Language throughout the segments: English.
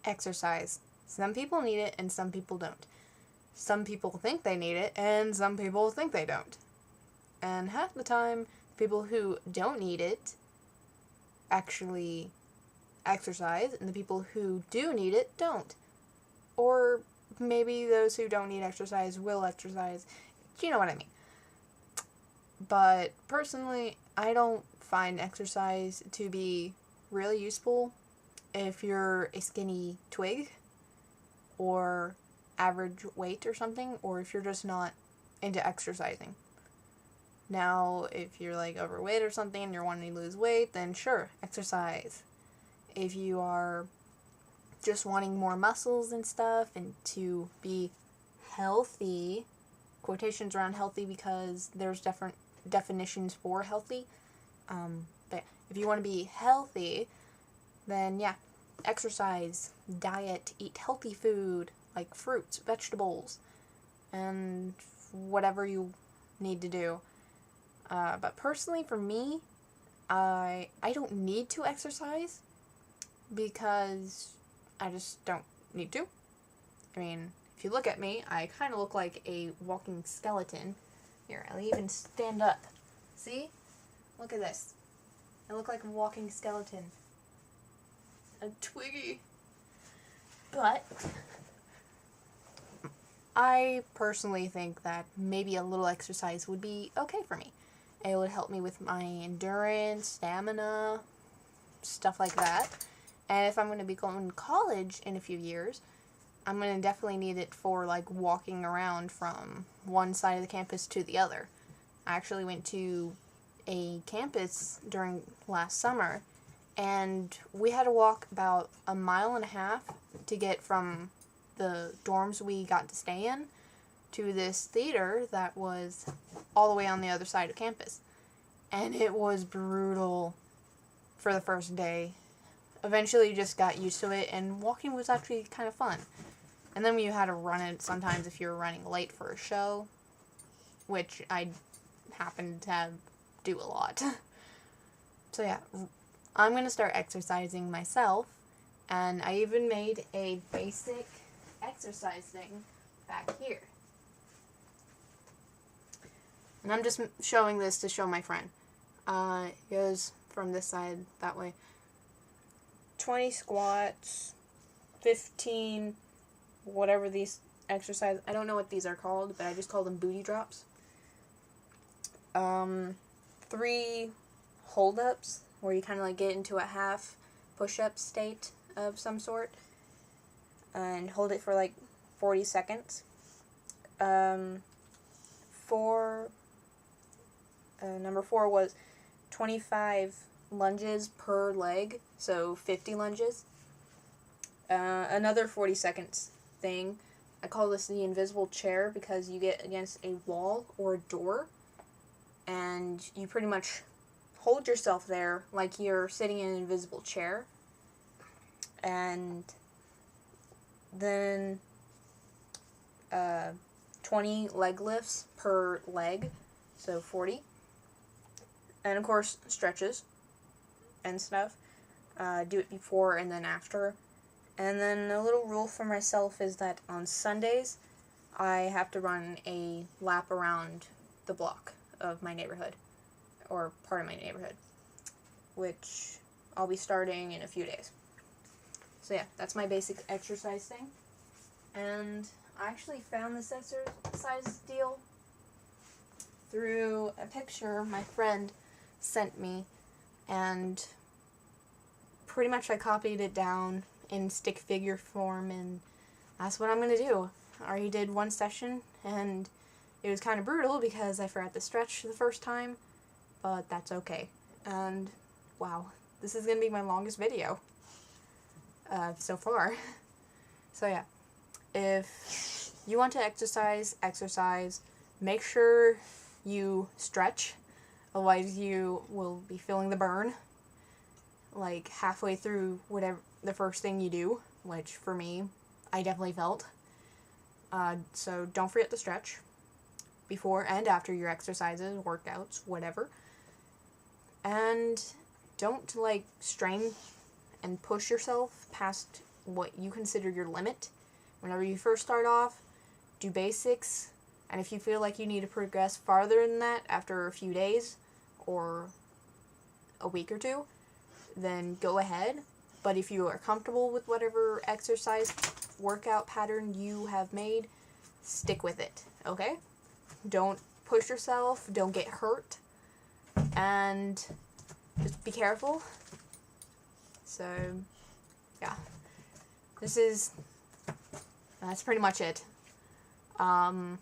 exercise. Some people need it and some people don't. Some people think they need it and some people think they don't. And half the time, people who don't need it actually exercise, and the people who do need it don't. Or maybe those who don't need exercise will exercise. You know what I mean. But personally, I don't find exercise to be really useful if you're a skinny twig or average weight or something, or if you're just not into exercising. Now, if you're like overweight or something and you're wanting to lose weight, then sure, exercise. If you are just wanting more muscles and stuff and to be healthy, quotations around healthy because there's different definitions for healthy. But if you want to be healthy, then yeah, exercise, diet, eat healthy food like fruits, vegetables, and whatever you need to do. But personally, for me, I don't need to exercise because I just don't need to. I mean, if you look at me, I kind of look like a walking skeleton. Here, I'll even stand up. See? Look at this. I look like a walking skeleton. A twiggy. But I personally think that maybe a little exercise would be okay for me. It would help me with my endurance, stamina, stuff like that. And if I'm going to be going to college in a few years, I'm going to definitely need it for like walking around from one side of the campus to the other. I actually went to a campus during last summer, and we had to walk about 1.5 miles to get from the dorms we got to stay in to this theater that was all the way on the other side of campus. And it was brutal for the first day. Eventually you just got used to it, and walking was actually kind of fun. And then you had to run it sometimes if you were running late for a show, which I happened to do a lot. So yeah, I'm going to start exercising myself, and I even made a basic exercise thing back here. And I'm just showing this to show my friend. It goes from this side that way. 20 squats, 15, whatever these exercises, I don't know what these are called, but I just call them booty drops. 3 hold-ups, where you kind of like get into a half push-up state of some sort, and hold it for like 40 seconds. 4 was 25 lunges per leg, so 50 lunges. Another 40 seconds thing, I call this the invisible chair because you get against a wall or a door and you pretty much hold yourself there like you're sitting in an invisible chair. And then 20 leg lifts per leg, so 40. And of course, stretches and stuff. Do it before and then after. And then a little rule for myself is that on Sundays, I have to run a lap around the block of my neighborhood, or part of my neighborhood, which I'll be starting in a few days. So yeah, that's my basic exercise thing. And I actually found this exercise deal through a picture my friend sent me, and pretty much I copied it down in stick figure form, and that's what I'm going to do. I already did one session, and it was kind of brutal because I forgot to stretch the first time, but that's okay. And wow, this is going to be my longest video so far. So yeah, if you want to exercise, make sure you stretch, otherwise you will be feeling the burn like halfway through whatever the first thing you do, which for me, I definitely felt. So don't forget to stretch before and after your exercises, workouts, whatever. And don't like strain and push yourself past what you consider your limit. Whenever you first start off, do basics, and if you feel like you need to progress farther than that after a few days or a week or two, then go ahead. But if you are comfortable with whatever exercise workout pattern you have made, stick with it, okay? Don't push yourself, don't get hurt, and just be careful. So, yeah. That's pretty much it. I'm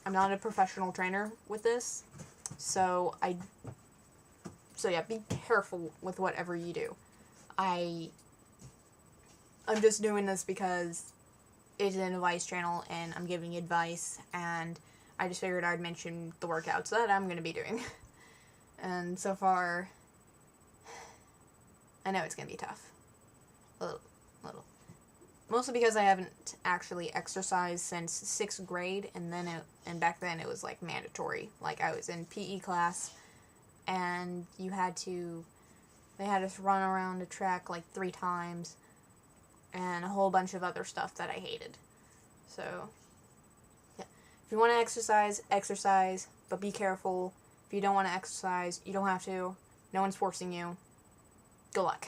not a professional trainer with this, so yeah, be careful with whatever you do. I'm just doing this because it's an advice channel and I'm giving advice, and I just figured I'd mention the workouts that I'm going to be doing. And so far, I know it's going to be tough. A little. Mostly because I haven't actually exercised since 6th grade, and back then it was like mandatory. Like I was in PE class, and they had us run around a track like 3 times, and a whole bunch of other stuff that I hated. So, yeah. If you want to exercise, but be careful. If you don't want to exercise, you don't have to. No one's forcing you. Good luck.